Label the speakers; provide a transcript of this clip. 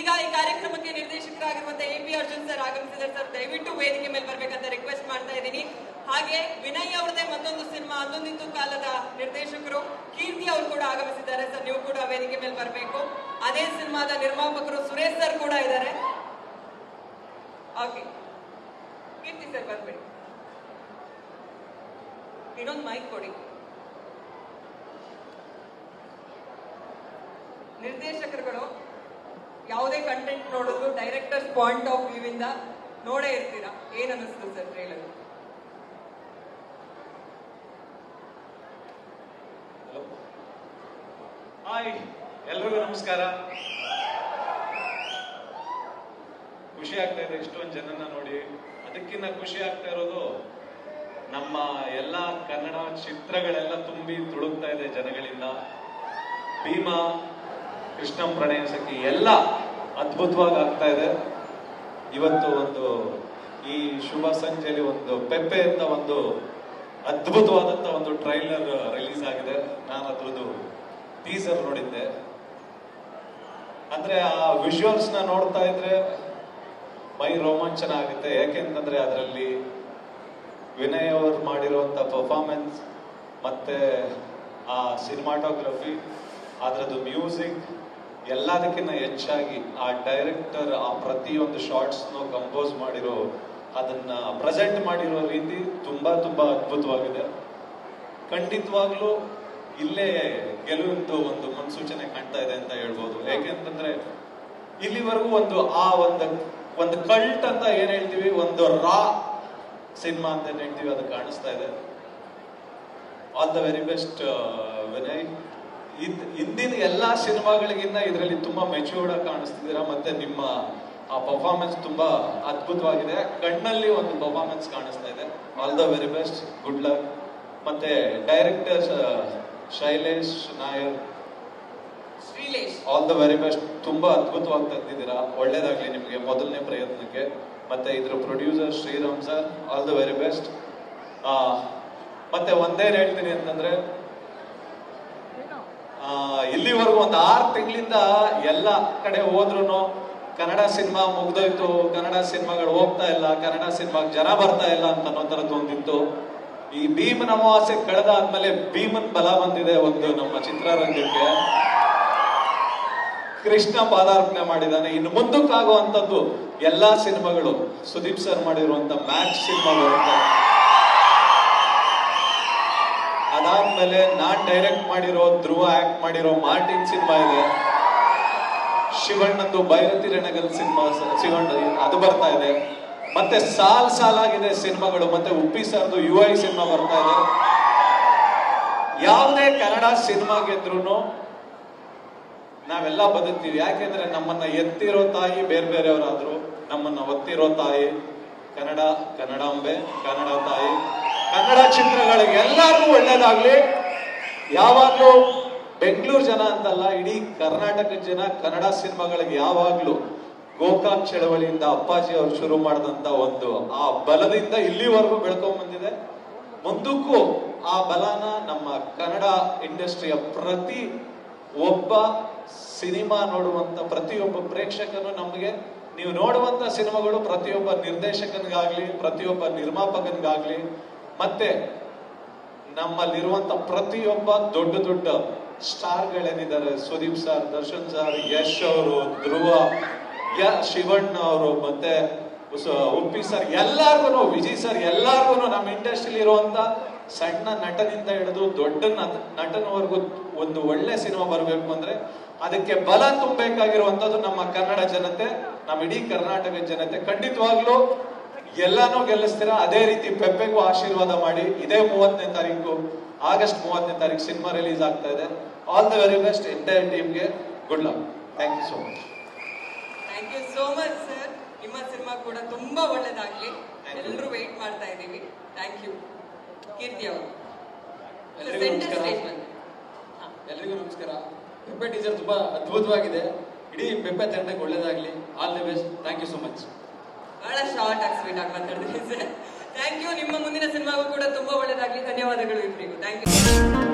Speaker 1: ಈಗ ಈ ಕಾರ್ಯಕ್ರಮಕ್ಕೆ ನಿರ್ದೇಶಕರಾಗಿರುವಂತಹ ಎ.ಪಿ. ಅರ್ಜುನ್ ಸರ್ ಆಗಮಿಸಿದ್ದಾರೆ. ಸರ್ ದಯವಿಟ್ಟು ವೇದಿಕೆ ಮೇಲೆ ಬರ್ಬೇಕಂತ ರಿಕ್ವೆಸ್ಟ್ ಮಾಡ್ತಾ ಇದ್ದೀನಿ. ಹಾಗೆ ವಿನಯ್ ಅವರದೇ ಮತ್ತೊಂದು ಸಿನಿಮಾ ಅಂದೊಂದಿತ್ತು ಕಾಲದ ನಿರ್ದೇಶಕರು ಕೀರ್ತಿ ಅವರು ಕೂಡ ಆಗಮಿಸಿದ್ದಾರೆ. ಸರ್ ನೀವು ಕೂಡ ವೇದಿಕೆ ಮೇಲೆ ಬರಬೇಕು. ಅದೇ ಸಿನಿಮಾದ ನಿರ್ಮಾಪಕರು ಸುರೇಶ್ ಸರ್ ಕೂಡ ಇದ್ದಾರೆ. ಓಕೆ, ಕೀರ್ತಿ ಸರ್ ಬರ್ಬೇಡಿ. ಇನ್ನೊಂದು ಮೈಕ್ ಕೊಡಿ. ನಿರ್ದೇಶಕರುಗಳು ಯಾವುದೇ ಕಂಟೆಂಟ್ ನೋಡಿದ್ರು ಡೈರೆಕ್ಟರ್ಸ್ ಪಾಯಿಂಟ್ ಆಫ್ ವ್ಯೂ ಇಂದ ನೋಡೇ ಇರ್ತೀರಾ. ಏನ್ ಅನ್ನಿಸ್ತು ಸರ್ ಟ್ರೈಲರ್?
Speaker 2: ಹಾಯ್, ಎಲ್ರಿಗೂ ನಮಸ್ಕಾರ. ಖುಷಿ ಆಗ್ತಾ ಇದೆ ಇಷ್ಟೊಂದು ಜನನ ನೋಡಿ. ಅದಕ್ಕಿಂತ ಖುಷಿ ಆಗ್ತಾ ಇರೋದು ನಮ್ಮ ಎಲ್ಲ ಕನ್ನಡ ಚಿತ್ರಗಳೆಲ್ಲ ತುಂಬಿ ತುಳುಕ್ತಾ ಇದೆ ಜನಗಳಿಂದ. ಭೀಮಾ, ಕೃಷ್ಣಂ ಪ್ರಣಯ ಸಖಿ ಎಲ್ಲ ಅದ್ಭುತವಾಗಿ ಆಗ್ತಾ ಇದೆ. ಇವತ್ತು ಒಂದು ಈ ಶುಭ ಸಂಜೆಯಲ್ಲಿ ಒಂದು ಪೆಪ್ಪೆ ಅಂತ ಒಂದು ಅದ್ಭುತವಾದಂತ ಒಂದು ಟ್ರೈಲರ್ ರಿಲೀಸ್ ಆಗಿದೆ. ನಾನು ಅದ್ರದ್ದು ಟೀಸರ್ ನೋಡಿದ್ದೆ. ಅಂದ್ರೆ ಆ ವಿಜುವಲ್ಸ್ ನ ನೋಡ್ತಾ ಇದ್ರೆ ಮೈ ರೋಮಾಂಚನ ಆಗುತ್ತೆ. ಯಾಕೆಂತಂದ್ರೆ ಅದರಲ್ಲಿ ವಿನಯ್ ಅವರು ಮಾಡಿರುವಂತ ಪರ್ಫಾರ್ಮೆನ್ಸ್ ಮತ್ತೆ ಆ ಸಿನಿಮಾಟೋಗ್ರಫಿ, ಅದರದ್ದು ಮ್ಯೂಸಿಕ್, ಎಲ್ಲದಕ್ಕಿಂತ ಹೆಚ್ಚಾಗಿ ಆ ಡೈರೆಕ್ಟರ್ ಆ ಪ್ರತಿಯೊಂದು ಶಾರ್ಟ್ಸ್ ಕಂಪೋಸ್ ಮಾಡಿರೋ, ಅದನ್ನ ಪ್ರೆಸೆಂಟ್ ಮಾಡಿರೋ ರೀತಿ ತುಂಬಾ ತುಂಬಾ ಅದ್ಭುತವಾಗಿದೆ. ಖಂಡಿತವಾಗ್ಲೂ ಇಲ್ಲೇ ಗೆಲುವಿಂದು ಒಂದು ಮುನ್ಸೂಚನೆ ಕಾಣ್ತಾ ಇದೆ ಅಂತ ಹೇಳ್ಬೋದು. ಯಾಕೆಂತಂದ್ರೆ ಇಲ್ಲಿವರೆಗೂ ಒಂದು ಕಲ್ಟ್ ಅಂತ ಏನ್ ಹೇಳ್ತೀವಿ, ಒಂದು ರಾ ಸಿನಿಮಾ ಅಂತ ಏನ್ ಹೇಳ್ತೀವಿ, ಅದು ಕಾಣಿಸ್ತಾ ಇದೆ. All the very best Vinay. ಹಿಂದಿನ ಎಲ್ಲಾ ಸಿನಿಮಾಗಳಿಗಿಂತ ಇದರಲ್ಲಿ ತುಂಬಾ ಮೆಚ್ಯೂರ್ಡ್ ಆಗಿ ಕಾಣಿಸ್ತಿದ್ದೀರಾ. ಮತ್ತೆ ನಿಮ್ಮ ಆ ಪರ್ಫಾರ್ಮೆನ್ಸ್ ತುಂಬಾ ಅದ್ಭುತವಾಗಿದೆ. ಕಣ್ಣಲ್ಲಿ ಒಂದು ಪರ್ಫಾರ್ಮೆನ್ಸ್ ಕಾಣಿಸ್ತಾ ಇದೆ. All the very best, good luck. ಮತ್ತೆ director Shailesh Nair, all the very best. ತುಂಬಾ ಅದ್ಭುತವಾಗಿ ತೆಗೆದಿದ್ದೀರಾ. ಒಳ್ಳೇದಾಗ್ಲಿ ನಿಮ್ಗೆ ಮೊದಲನೇ ಪ್ರಯತ್ನಕ್ಕೆ. ಮತ್ತೆ ಇದ್ರ producer Shriram sir, all the very best. ಮತ್ತೆ ಒಂದೇನ್ ಹೇಳ್ತೀನಿ ಅಂತಂದ್ರೆ, ಇಲ್ಲಿವರೆಗೂ ಒಂದು 6 ತಿಂಗಳಿಂದ ಎಲ್ಲ ಕಡೆ ಹೋದ್ರು ಕನ್ನಡ ಸಿನಿಮಾ ಮುಗ್ದೋಯ್ತು, ಕನ್ನಡ ಸಿನಿಮಾಗಳು ಹೋಗ್ತಾ ಇಲ್ಲ, ಕನ್ನಡ ಸಿನಿಮಾಗೆ ಜನ ಬರ್ತಾ ಇಲ್ಲ ಅಂತ ಅನ್ನೋ ತರದ್ದು ಒಂದಿತ್ತು. ಈ ಭೀಮನ ಅಮಾವಾಸ್ಯೆ ಕಳೆದಾದ್ಮೇಲೆ ಭೀಮನ್ ಬಲ ಬಂದಿದೆ ಒಂದು ನಮ್ಮ ಚಿತ್ರರಂಗಕ್ಕೆ. ಕೃಷ್ಣ ಪಾದಾರ್ಪಣೆ ಮಾಡಿದ್ದಾನೆ. ಇನ್ನು ಮುಂದಕ್ಕಾಗುವಂತದ್ದು ಎಲ್ಲಾ ಸಿನಿಮಾಗಳು ಸುದೀಪ್ ಸರ್ ಮಾಡಿರುವಂತ ಮ್ಯಾಚ್ ಸಿನಿಮಾ ಬರುತ್ತೆ. ಅದಾದ್ಮೇಲೆ ನಾನ್ ಡೈರೆಕ್ಟ್ ಮಾಡಿರೋ, ಧ್ರುವ ಆಕ್ಟ್ ಮಾಡಿರೋ ಮಾರ್ಟಿನ್ ಸಿನಿಮಾ ಇದೆ. ಶಿವಣ್ಣಂದು ಭೈರತಿ ರಣಗಲ್ ಸಿನಿಮಾ, ಶಿವಣ್ಣ ಅದು ಬರ್ತಾ ಇದೆ. ಮತ್ತೆ ಸಾಲಾಗಿದೆ ಸಿನಿಮಾಗಳು. ಮತ್ತೆ ಉಪ್ಪಿ ಸರ್ದು UI ಸಿನಿಮಾ ಬರ್ತಾ ಇದೆ. ಯಾವುದೇ ಕನ್ನಡ ಸಿನಿಮಾ ಗೆದ್ರೂ ನಾವೆಲ್ಲ ಬದುಕ್ತೀವಿ. ಯಾಕೆಂದ್ರೆ ನಮ್ಮನ್ನ ಎತ್ತಿರೋ ತಾಯಿ ಬೇರೆ ಬೇರೆಯವರಾದ್ರು, ನಮ್ಮನ್ನ ಒತ್ತಿರೋ ತಾಯಿ ಕನ್ನಡಾಂಬೆ, ಕನ್ನಡ ತಾಯಿ. ಕನ್ನಡ ಚಿತ್ರಗಳಿಗೆ ಎಲ್ಲರಿಗೂ ಒಳ್ಳೇದಾಗ್ಲಿ. ಯಾವಾಗ್ಲೂ ಬೆಂಗಳೂರು ಜನ ಅಂತಲ್ಲ, ಇಡೀ ಕರ್ನಾಟಕದ ಜನ ಕನ್ನಡ ಸಿನಿಮಾಗಳಿಗೆ ಯಾವಾಗ್ಲೂ ಗೋಕಾಕ್ ಚಳವಳಿಯಿಂದ ಅಪ್ಪಾಜಿ ಅವರು ಶುರು ಮಾಡಿದಂತ ಒಂದು ಆ ಬಲದಿಂದ ಇಲ್ಲಿವರೆಗೂ ಬೆಳ್ಕೊಂಡ್ ಬಂದಿದೆ. ಮುಂದಕ್ಕೂ ಆ ಬಲನ ನಮ್ಮ ಕನ್ನಡ ಇಂಡಸ್ಟ್ರಿಯ ಪ್ರತಿ ಒಬ್ಬ ಸಿನಿಮಾ ನೋಡುವಂತ ಪ್ರತಿಯೊಬ್ಬ ಪ್ರೇಕ್ಷಕನು, ನಮಗೆ ನೀವು ನೋಡುವಂತ ಸಿನಿಮಾಗಳು ಪ್ರತಿಯೊಬ್ಬ ನಿರ್ದೇಶಕನಿಗಾಗ್ಲಿ, ಪ್ರತಿಯೊಬ್ಬ ನಿರ್ಮಾಪಕನಿಗಾಗ್ಲಿ, ಮತ್ತೆ ನಮ್ಮಲ್ಲಿರುವಂತ ಪ್ರತಿಯೊಬ್ಬ ದೊಡ್ಡ ದೊಡ್ಡ ಸ್ಟಾರ್ಗಳೇನಿದ್ದಾರೆ, ಸುದೀಪ್ ಸರ್, ದರ್ಶನ್ ಸರ್, ಯಶ್ ಅವರು, ಧ್ರುವ, ಶಿವಣ್ಣ ಅವರು, ಮತ್ತೆ ಉಪ್ಪಿ ಸರ್, ಎಲ್ಲಾರ್ಗು, ವಿಜಯ್ ಸರ್, ಎಲ್ಲಾರ್ಗು ನಮ್ಮ ಇಂಡಸ್ಟ್ರಿಯಲ್ಲಿ ಇರುವಂತ ಸಣ್ಣ ನಟನಿಂದ ಹಿಡಿದು ದೊಡ್ಡ ನಟನವರೆಗೂ ಒಂದು ಒಳ್ಳೆ ಸಿನಿಮಾ ಬರಬೇಕು ಅಂದ್ರೆ ಅದಕ್ಕೆ ಬಲ ತುಂಬಬೇಕಾಗಿರುವಂತದ್ದು ನಮ್ಮ ಕನ್ನಡ ಜನತೆ, ನಮ್ಮ ಇಡೀ ಕರ್ನಾಟಕದ ಜನತೆ. ಖಂಡಿತವಾಗ್ಲೂ ಎಲ್ಲಾನು ಗೆಲ್ಲಿಸ್ತೀರಾ. ಅದೇ ರೀತಿ ಪೆಪ್ಪೆಗೂ ಆಶೀರ್ವಾದ ಮಾಡಿ. ಇದೇ 30ನೇ ತಾರೀಕು, ಆಗಸ್ಟ್ 30ನೇ ತಾರೀಕು ಸಿನಿಮಾ ರಿಲೀಸ್ ಆಗ್ತಾ ಇದೆ. All the very best entire ಟೀಮ್ಗೆ. Good luck. Thank you so much.
Speaker 1: Thank you so much sir. ನಿಮ್ಮ ಸಿನಿಮಾ ಕೂಡ ತುಂಬಾ ಒಳ್ಳೇದಾಗ್ಲಿ. ಎಲ್ಲರೂ ವೇಟ್ ಮಾಡ್ತಾ ಇದ್ದೀವಿ. Thank you. ಕೀರ್ತಿ ಅವರು,
Speaker 3: ಎಲ್ರಿಗೂ ನಮಸ್ಕಾರ. ಪೆಪ್ಪೆ ಟೀಸರ್ ತುಂಬಾ ಅದ್ಭುತವಾಗಿದೆ. ಇಡೀ ಪೆಪ್ಪೆ ತಂಡಕ್ಕೆ ಒಳ್ಳೇದಾಗ್ಲಿ. All the best. Thank you so much.
Speaker 1: ಬಹಳ ಶಾರ್ಟ್ ಆಗಿ ಸ್ವೀಟ್ ಆಗಿ ಮಾತಾಡಿದ್ರಿ ಸರ್. Thank you. ನಿಮ್ಮ ಮುಂದಿನ ಸಿನಿಮಾಗೂ ಕೂಡ ತುಂಬಾ ಒಳ್ಳೇದಾಗ್ಲಿ. ಧನ್ಯವಾದಗಳು ಇಬ್ಬರಿಗೂ. Thank you.